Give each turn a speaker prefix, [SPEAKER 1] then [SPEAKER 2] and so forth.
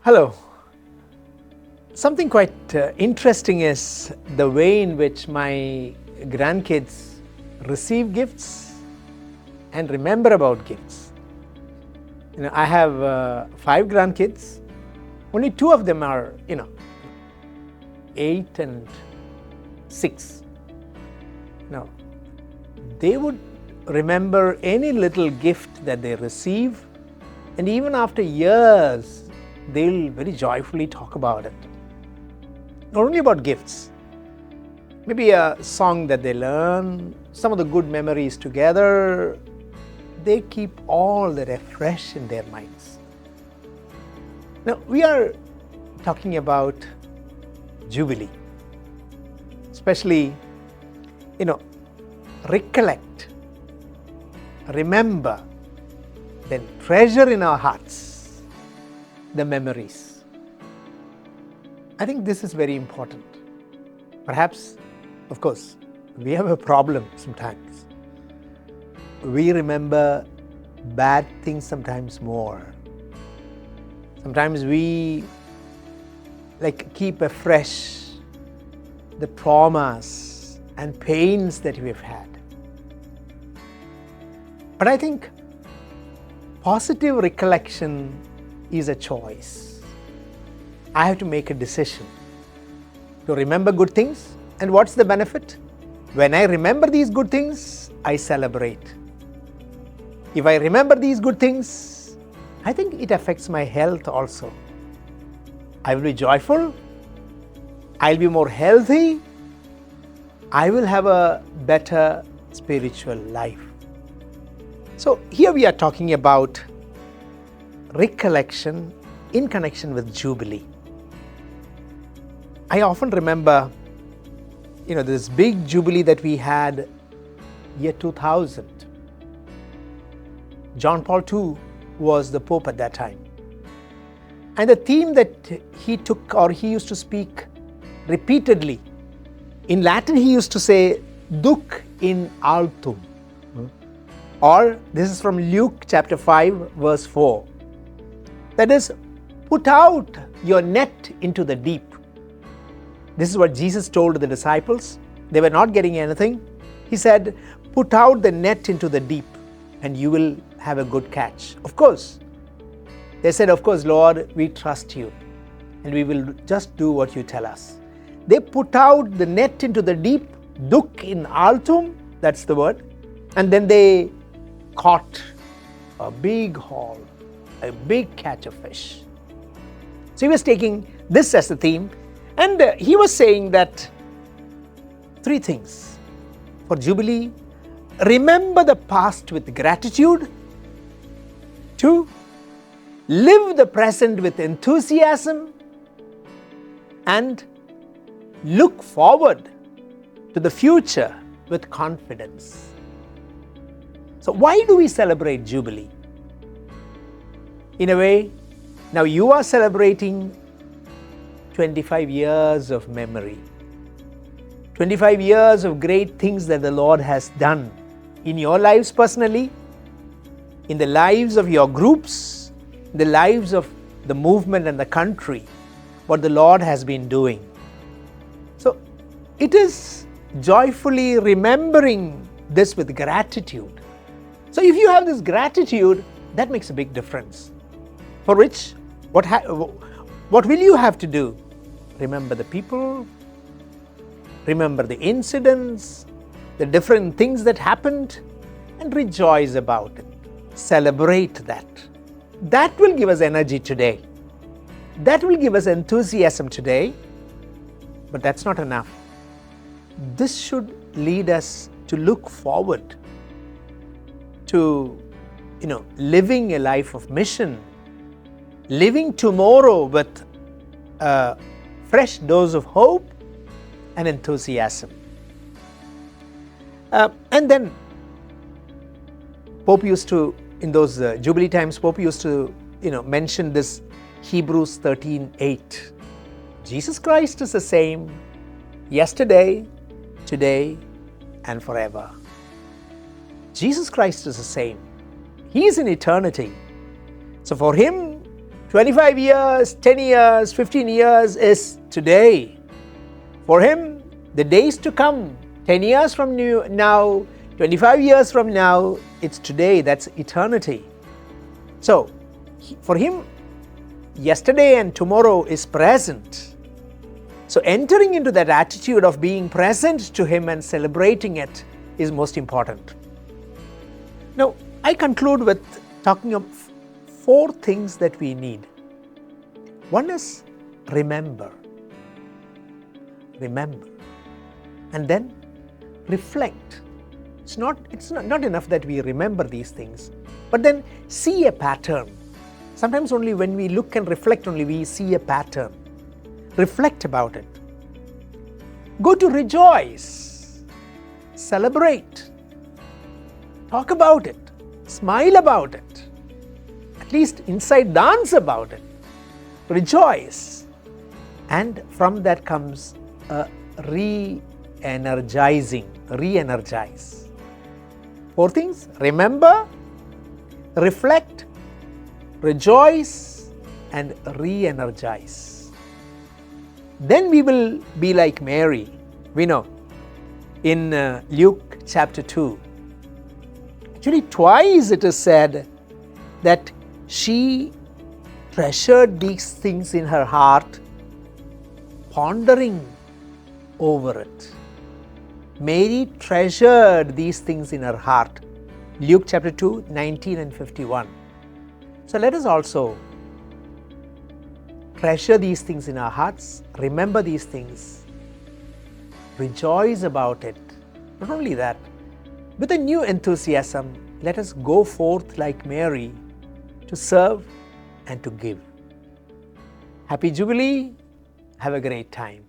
[SPEAKER 1] Hello. Something quite interesting is the way in which my grandkids receive gifts and remember about gifts. I have 5 grandkids. Only 2 of them are, 8 and 6. Now, they would remember any little gift that they receive, and even after years, they'll very joyfully talk about it. Not only about gifts, maybe a song that they learn, some of the good memories together, they keep all that fresh in their minds. Now, we are talking about Jubilee, especially, recollect, remember, then treasure in our hearts the memories. I think this is very important. Perhaps, of course, we have a problem sometimes. We remember bad things sometimes more. Sometimes we keep afresh the traumas and pains that we have had. But I think positive recollection is a choice. I have to make a decision to remember good things. And what's the benefit? When I remember these good things, I celebrate. If I remember these good things, I think it affects my health also. I will be joyful. I'll be more healthy. I will have a better spiritual life. So here we are talking about recollection in connection with Jubilee. I often remember, this big Jubilee that we had year 2000. John Paul II was the Pope at that time. And the theme that he took, or he used to speak repeatedly, in Latin he used to say, Duc in altum. Or this is from Luke chapter 5 verse 4. That is, put out your net into the deep. This is what Jesus told the disciples. They were not getting anything. He said, put out the net into the deep and you will have a good catch. Of course. They said, of course, Lord, we trust you and we will just do what you tell us. They put out the net into the deep, duc in altum, that's the word, and then they caught a big haul, a big catch of fish. So he was taking this as the theme, and he was saying that 3 things for Jubilee: remember the past with gratitude. 2, live the present with enthusiasm. And look forward to the future with confidence. So why do we celebrate Jubilee? In a way, now you are celebrating 25 years of memory, 25 years of great things that the Lord has done in your lives personally, in the lives of your groups, in the lives of the movement and the country, what the Lord has been doing. So it is joyfully remembering this with gratitude. So if you have this gratitude, that makes a big difference. For which, what will you have to do? Remember the people, remember the incidents, the different things that happened, and rejoice about it. Celebrate that. That will give us energy today. That will give us enthusiasm today. But that's not enough. This should lead us to look forward to, living a life of mission, living tomorrow with a fresh dose of hope and enthusiasm. And then Pope used to, in those Jubilee times, Pope used to, mention this Hebrews 13:8. Jesus Christ is the same yesterday, today, and forever. Jesus Christ is the same. He is in eternity. So for Him 25 years, 10 years, 15 years is today. For him, the days to come, 10 years from now, 25 years from now, it's today, that's eternity. So, for him, yesterday and tomorrow is present. So, entering into that attitude of being present to him and celebrating it is most important. Now, I conclude with talking of 4 things that we need. One is remember. Remember. And then reflect. It's not enough that we remember these things, but then see a pattern. Sometimes only when we look and reflect only we see a pattern. Reflect about it. Go to rejoice. Celebrate. Talk about it. Smile about it. At least inside dance about it. Rejoice. And from that comes a re-energize. 4 things: remember, reflect, rejoice, and re-energize. Then we will be like Mary. We know in Luke chapter 2, actually twice it is said that she treasured these things in her heart, pondering over it. Mary treasured these things in her heart. Luke chapter 2, 19 and 51. So let us also treasure these things in our hearts, remember these things, rejoice about it. Not only that, with a new enthusiasm, let us go forth like Mary to serve and to give. Happy Jubilee. Have a great time.